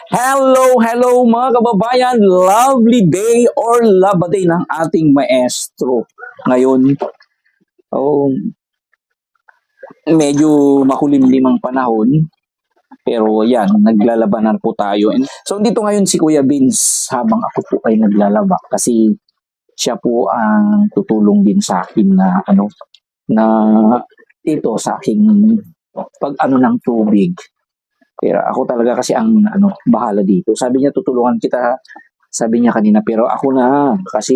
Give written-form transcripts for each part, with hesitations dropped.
Hello mga kababayan, lovely day or day ng ating maestro. Ngayon, oh, medyo makulimlim ang panahon, pero yan, naglalabanan po tayo. So dito ngayon si Kuya Vince habang ako po ay naglalaba kasi siya po ang tutulong din sa akin na na dito sa aking pag ng tubig. Pero ako talaga kasi ang bahala dito. Sabi niya tutulungan kita, sabi niya kanina, pero ako na kasi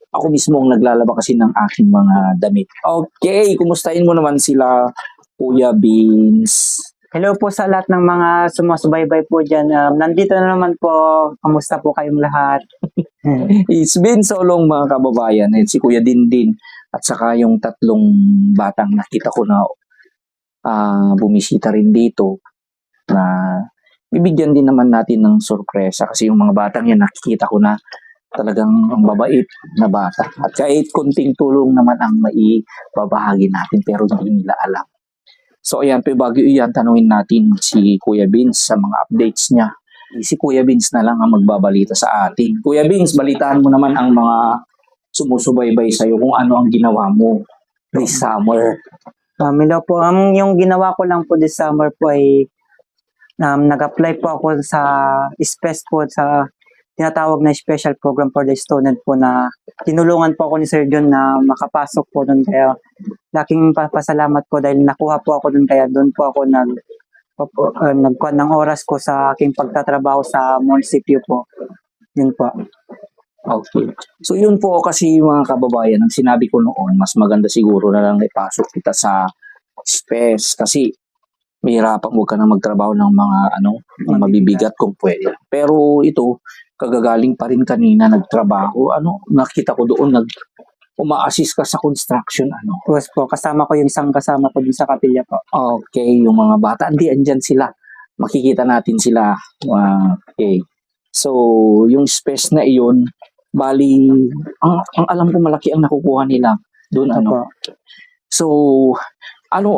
ako mismo ang naglalaba kasi ng aking mga damit. Okay, kumustahin mo naman sila, Kuya Beans. Hello po sa lahat ng mga sumusubaybay po dyan. Nandito na naman po. Kamusta po kayong lahat? It's been so long mga kababayan. Si Kuya Dindin at saka yung tatlong batang nakita ko na bumisita rin dito na bibigyan din naman natin ng sorpresa kasi yung mga batang yan nakikita ko na talagang ang babait na bata at kahit konting tulong naman ang maibabahagi natin pero hindi nila alam. So ayan, bago iyan, tanungin natin si Kuya Vince sa mga updates niya. Si Kuya Vince na lang ang magbabalita sa atin. Kuya Vince, balitaan mo naman ang mga sumusubaybay sa'yo kung ano ang ginawa mo this summer. Hello po. Yung ginawa ko lang po this summer po ay nag-apply po ako sa SPES po sa tinatawag na Special Program for the Student po na tinulungan po ako ni Sir John na makapasok po doon. Kaya laking pasalamat po dahil nakuha po ako doon. Kaya doon po ako nagkuhan ng oras ko sa aking pagtatrabaho sa munisipyo po. Yun po. Okay. So yun po kasi mga kababayan, ang sinabi ko noon, mas maganda siguro na lang ipasok kita sa SPES kasi mahirapan mo ka na magtrabaho ng mga mabibigat kung pwede. Pero ito, kagagaling pa rin kanina nagtrabaho. Nakita ko doon uma-assist ka sa construction. Yes po, kasama ko yung isang kasama ko dun sa kapilya po. Okay, yung mga bata, andyan sila. Makikita natin sila. Okay. So, yung space na iyon, bali, ang alam ko malaki ang nakukuha nila doon. So, ano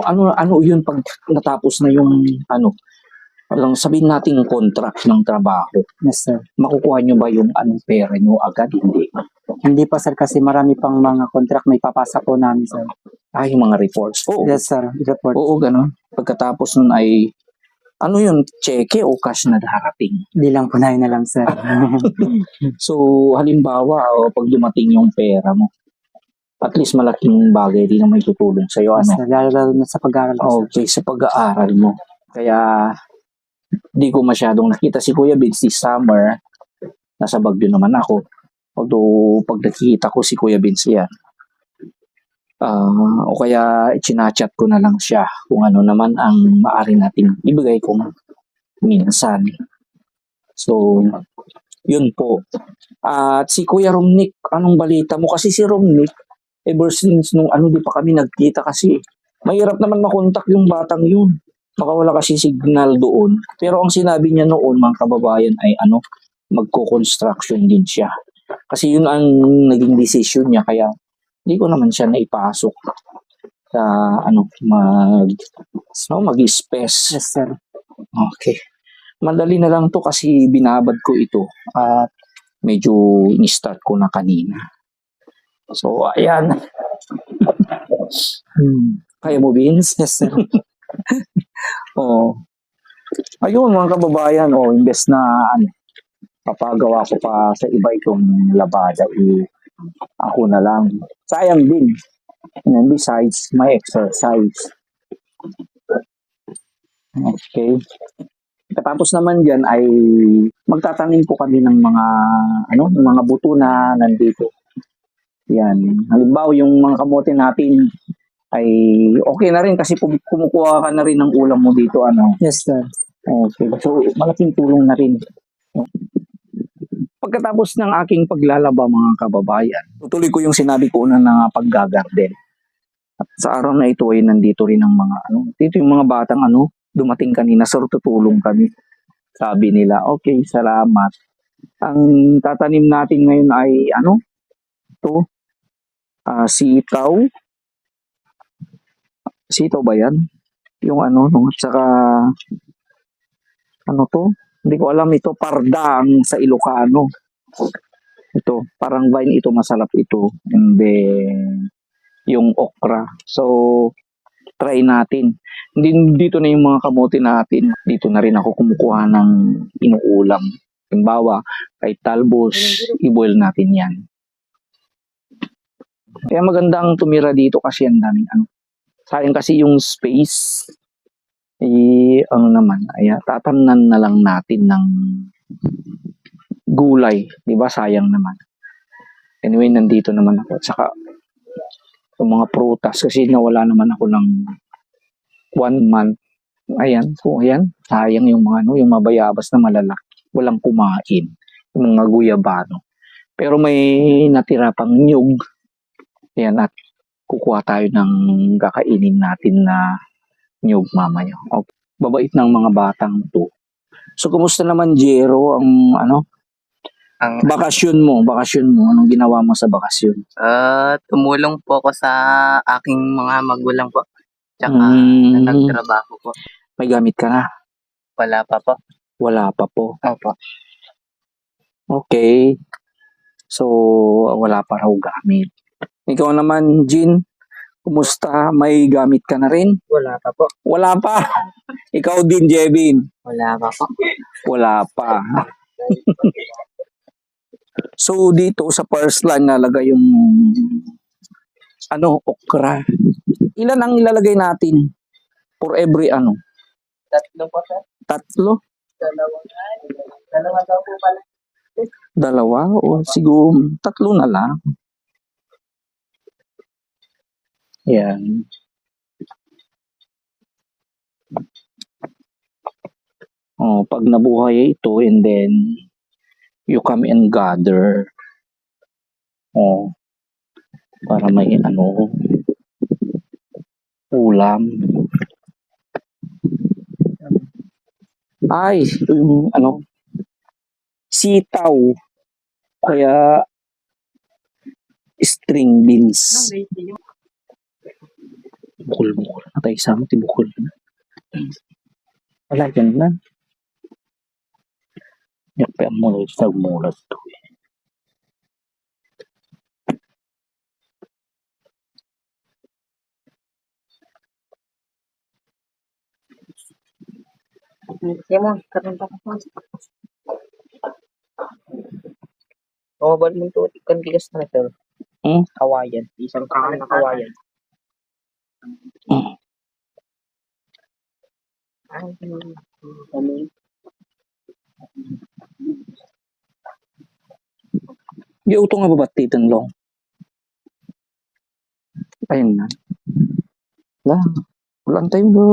yun pag natapos na yung sabihin natin contract ng trabaho. Yes, sir. Makukuha nyo ba yung pera nyo agad? Hindi pa, sir, kasi marami pang mga contract may papasa po namin, sir. Yung mga reports. Oo. Yes, sir. Report. Oo, gano'n. Pagkatapos nun ay yun, cheque o cash na darating? Hindi lang po na lang, sir. So, halimbawa, pag dumating yung pera mo, at least malaking bagay din na may tutulong sa'yo. Lalo na sa pag-aaral ko. Okay, sa pag-aaral mo. Kaya, di ko masyadong nakita si Kuya Vince this summer. Nasa Baguio naman ako. Although, pag nakikita ko si Kuya Vince yan, o kaya chinachat ko na lang siya kung ano naman ang maaari nating ibigay kung minsan. So, yun po. At si Kuya Romnick, anong balita mo? Kasi si Romnick, ever since nung di pa kami nagkita kasi mahirap naman makontak yung batang yun. Baka wala kasi signal doon. Pero ang sinabi niya noon, mga kababayan, ay magko-construction din siya. Kasi yun ang naging decision niya. Kaya hindi ko naman siya naipasok sa mag-space. Yes, sir. Okay. Madali na lang to kasi binabad ko ito at medyo ni-start ko na kanina. So, ayan. Kaya mo, Vince? Yes, sir. Ayun, mga kababayan, imbes na papagawa ko pa sa iba itong labada, ako na lang. Sayang din. And besides, my exercise. Okay. Tapos naman dyan ay magtatanim po kami ng mga mga buto na nandito. Yan. Halimbawa yung mga kamote natin ay okay na rin kasi kumukuha ka na rin ng ulam mo dito. Yes, sir. Okay. So, malaking tulong na rin. Pagkatapos ng aking paglalaba mga kababayan, tutuloy ko yung sinabi ko una na paggagarden. At sa araw na ito ay nandito rin ang mga dito yung mga batang dumating kanina, sir, tutulong kami. Sabi nila, okay, salamat. Ang tatanim natin ngayon ay ito, sitaw. Sitaw ba yan? Yung at saka to? Hindi ko alam ito, pardang sa Ilocano. Ito, parang vine ito, masarap ito. And then, yung okra. So, try natin. Dito na yung mga kamote natin. Dito na rin ako kumukuha ng inuulam. Halimbawa, kay talbos, i-boil natin yan. Kaya magandang tumira dito kasi ang daming ano. Sayang kasi yung space. Ano naman, tatamnan na lang natin ng gulay. Di ba? Sayang naman. Anyway, nandito naman ako. Tsaka, yung mga prutas kasi nawala naman ako ng 1 month. Ayan, so ayan, sayang yung mga yung mabayabas na malalaki. Walang kumain. Yung mga guyabano. Pero may natira pang nyug. Ayan, at kukuha tayo ng kakainin natin na nyug mamaya. Okay. Babait ng mga batang to. So, kumusta naman, Jero, ang bakasyon mo? Anong ginawa mo sa bakasyon? Tumulong po ako sa aking mga magulang po. Tsaka nagtrabaho po. May gamit ka na? Wala pa po. Wala pa po. Opo. Okay. So, wala pa raw gamit. Ikaw naman, Jean, kumusta? May gamit ka na rin? Wala pa po. Wala pa. Ikaw din, Jevin? Wala pa po. Wala pa. So, dito sa first line nalagay yung okra. Ilan ang ilalagay natin for every Tatlo po, sir. Tatlo? Dalawa daw po pala. Dalawa? O siguro tatlo na lang. Yan. Pag nabuhay ito and then you come and gather. Para may ulam. Ay, sitaw. Kaya string beans. Bukol. Atay sama ti bukol. Wala yan na. Yakpe ang mula sa mulat to. Simon, karon pa po. Bal mo to kan bigas na ito. Kawayan. Isang kawan na kawayan. Di uto nga babatitan long. Ayun na. Wala tayo do.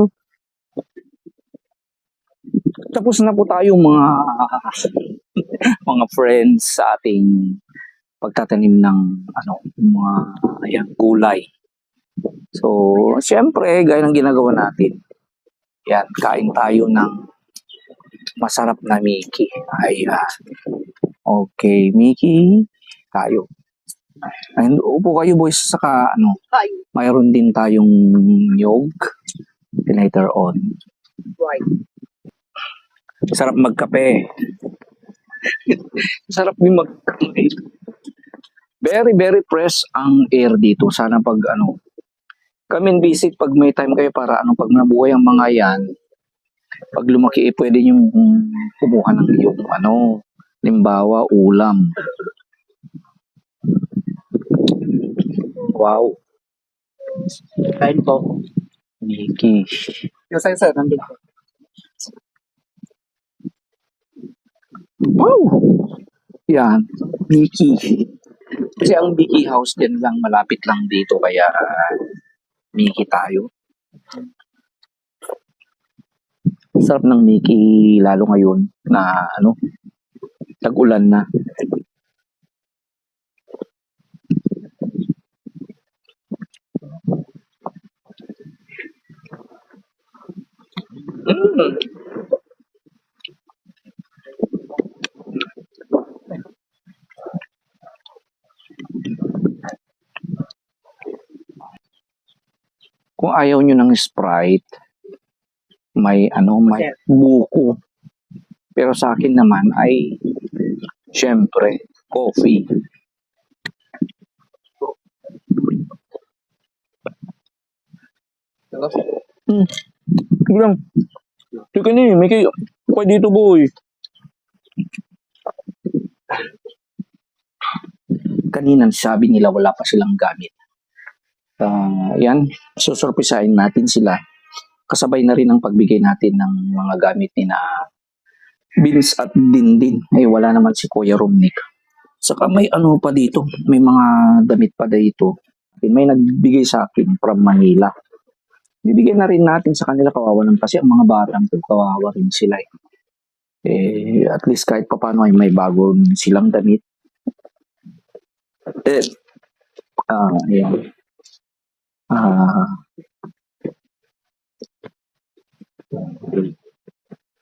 Tapos na po tayo mga friends sa ating pagtatanim ng mga gulay. So, syempre, gaya ng ginagawa natin. Yan, kain tayo ng masarap na Mickey. Ayan. Okay, Mickey, tayo. Ayun, upo kayo boys, saka mayroon din tayong nyog later on. Right. Sarap magkape. Sarap din magkape. Very, very fresh ang air dito. Sana pag come and visit pag may time kayo para pag nabuhay ang mga yan, pag lumaki pwede yung kumuha ng yung limbawa, ulam. Wow. Kain po. Mickey. Yung sir, nandito. Wow! Yan, Mickey. Kasi ang Mickey House din lang, malapit lang dito, kaya Mickey tayo. Sarap ng Mickey, lalo ngayon na tag-ulan na. Kung ayaw nyo ng Sprite, may buko. Pero sa akin naman ay, syempre, coffee. Sige lang. Sige na eh. May kayo. Okay dito, boy. Kanina sabi nila wala pa silang gamit. Yan. Susurprisahin natin sila. Kasabay na rin ang pagbigay natin ng mga gamit ni na Vince at Dindin. Eh, wala naman si Kuya Romnick. Saka may ano pa dito. May mga damit pa dito. May nagbigay sa akin from Manila. Bibigyan na rin natin sa kanila, kawawa lang kasi ang mga batang kawawa rin sila eh. At least kahit papaano ay may bago silang damit. Ayan.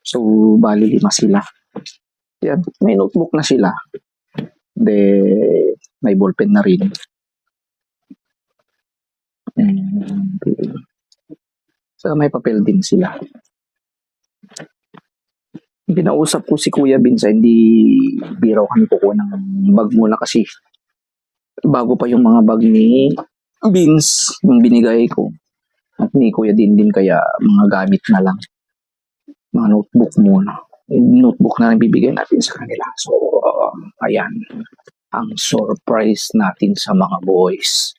So, bali 5 sila. Yan, may notebook na sila. May ballpen na rin. So, may papel din sila. Pinausap ko si Kuya Vince, hindi biraw kami kukuha ng bag muna kasi bago pa yung mga bag ni Vince yung binigay ko at ni Kuya Dindin, kaya mga gamit na lang, mga notebook muna. Notebook na lang bibigyan natin sa kanila. So ayan ang surprise natin sa mga boys.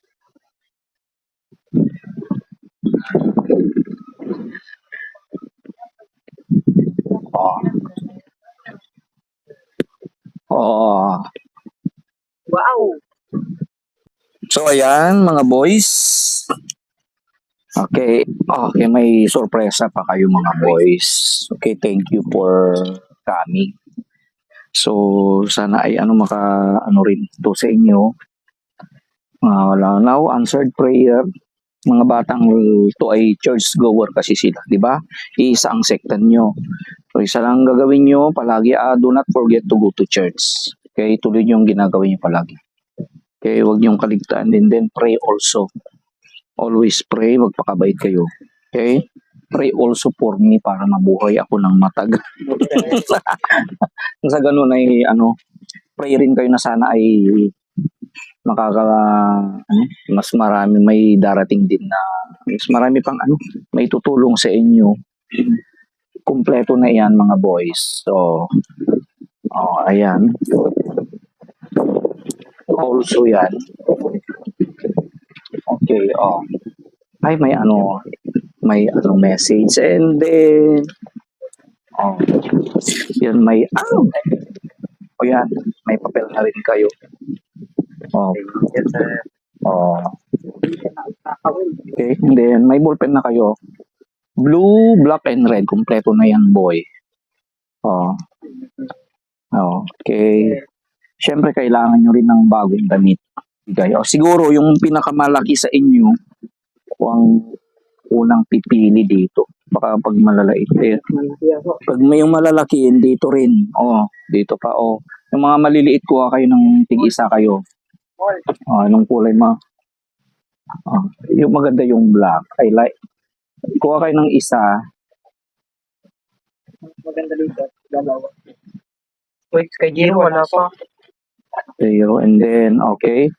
Wow! So ayan mga boys. Okay, may sorpresa pa kayo mga boys. Okay, thank you for coming. So sana ay rin to sa inyo. Wala now answered prayer. Mga batang to ay church goer kasi sila, di ba? Isa ang sekta nyo. So isa lang gagawin nyo palagi, do not forget to go to church. Okay, tuloy nyo yung ginagawin nyo palagi. Okay, huwag niyong kaligtaan, and then pray also. Always pray, magpakabait kayo. Okay? Pray also for me para mabuhay ako ng matagal. Sa ganun ay pray rin kayo na sana ay mas marami, may darating din na mas marami pang may tutulong sa inyo. Kumpleto na yan mga boys. So ayan. Also yan. Okay, ay may message, and then yan yan, may papel na rin kayo. Okay, and then may ballpen na kayo. Blue, black, and red. Kompleto na yan, boy. Okay. Siyempre, kailangan nyo rin ng bagong damit. Siguro, yung pinakamalaki sa inyo, ang unang pipili dito. Baka pag malalait. Pag may yung malalaki, dito rin. Dito pa. Yung mga maliliit, kuha kayo ng tig-isa kayo. Anong kulay mo? Yung maganda yung black. I like. Kuha kayo ng isa. Maganda dito. Dalawa. Wait, kay Jiro wala pa. Zero, and then, okay.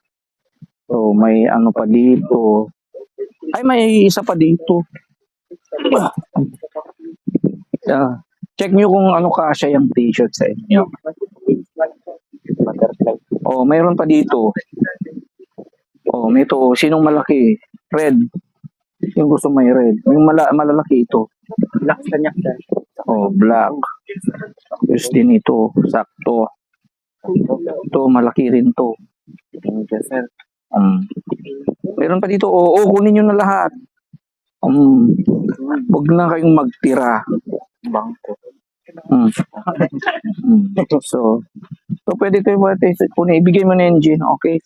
So, may pa dito. Ay, may isa pa dito. Check nyo kung kasya yung t-shirt sa inyo. Mayroon pa dito. May ito. Sinong malaki? Red. Yung gusto may red. Yung malalaki ito. Black kanya. Black. Tapos din ito. Sakto. Ito, malaki rin to. Meron pa dito. Kunin nyo na lahat. Huwag na kayong magtira. So, pwede ito kunin. Ibigay mo na engine. Okay.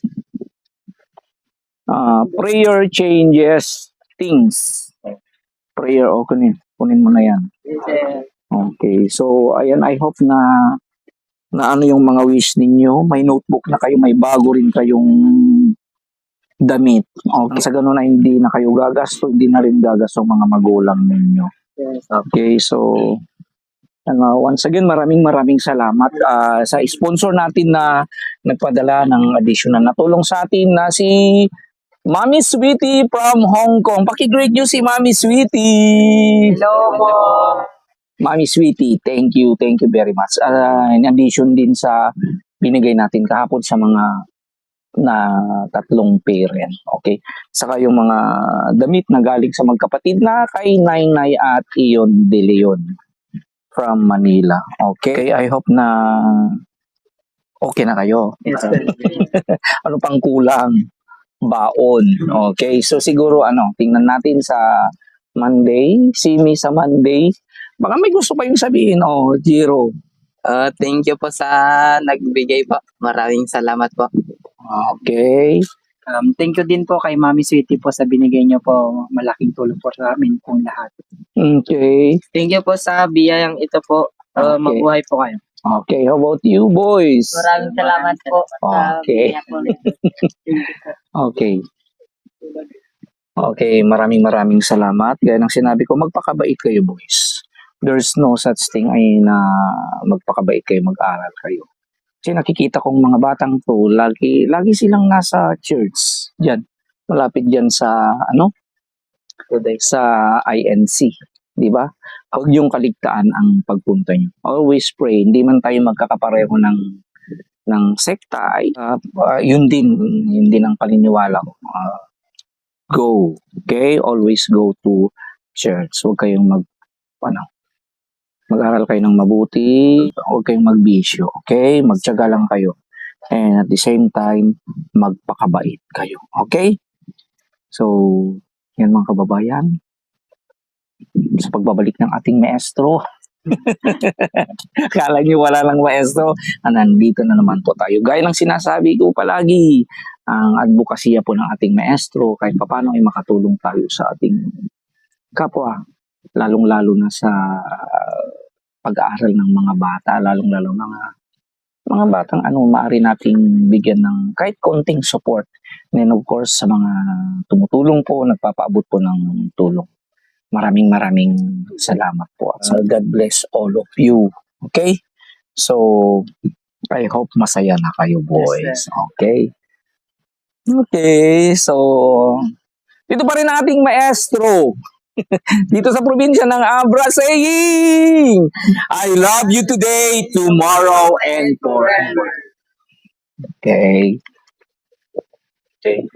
Prayer changes things. Prayer, kunin mo na yan. Okay. So, ayan, I hope na yung mga wish ninyo. May notebook na kayo, may bago rin kayong damit. Okay, sa ganun na hindi na kayo gagasto, hindi na rin gagasto mga magulang ninyo. Okay, so Once again, maraming salamat sa sponsor natin na nagpadala ng additional na tulong sa atin na si Mami Sweetie from Hong Kong. Paki-greet nyo si Mami Sweetie. Hello po. Mami Sweetie, thank you very much. In addition din sa binigay natin kahapon sa mga na tatlong parent, okay? Saka yung mga damit na galing sa magkapatid na kay Nainay at Ion De Leon from Manila. Okay, I hope na okay na kayo. Yes, sir. Ano pang kulang? Baon. Okay, so siguro tingnan natin sa Monday, Simi sa Monday. Baka may gusto pa yung sabihin, Jiro. Thank you po sa nagbigay po. Maraming salamat po. Okay. Thank you din po kay Mami Sweetie po sa binigay niyo po. Malaking tulong po sa amin pong lahat. Okay. Thank you po sa biyayang ito po. Okay. Mabuhay po kayo. Okay, how about you, boys? Maraming salamat po Okay. Okay. Okay, maraming salamat. Gaya ng sinabi ko, magpakabait kayo, boys. There's no such thing ay na magpakabait kayo, mag-aral kayo. Kasi nakikita kong mga batang to, lagi silang nasa church. Diyan. Malapit diyan sa sa INC, 'di ba? Huwag yung kaligtaan ang pagpunta nyo. Always pray. Hindi man tayo magkakapareho ng sekta, ay yun din ang paniniwala ko. Go. Okay? Always go to church. Huwag kayong mag-aral kayo ng mabuti. Huwag kayong magbisyo. Okay? Magtiyaga lang kayo. And at the same time, magpakabait kayo. Okay? So, yan mga kababayan. Sa pagbabalik ng ating maestro. Akala niyo wala lang maestro. Nandito na naman po tayo. Gaya ng sinasabi ko palagi, ang advokasya po ng ating maestro, kahit paano ay makatulong tayo sa ating kapwa. Lalong-lalo na sa pag-aaral ng mga bata, lalong-lalo mga batang maaari nating bigyan ng kahit konting support. And then of course, sa mga tumutulong po, nagpapaabot po ng tulong. Maraming salamat po. So, God bless all of you. Okay? So, I hope masaya na kayo, boys. Yes, Okay? Okay, so, dito pa rin ang ating maestro. Dito sa probinsya ng Abra saying, I love you today, tomorrow, and forever. Okay? Okay.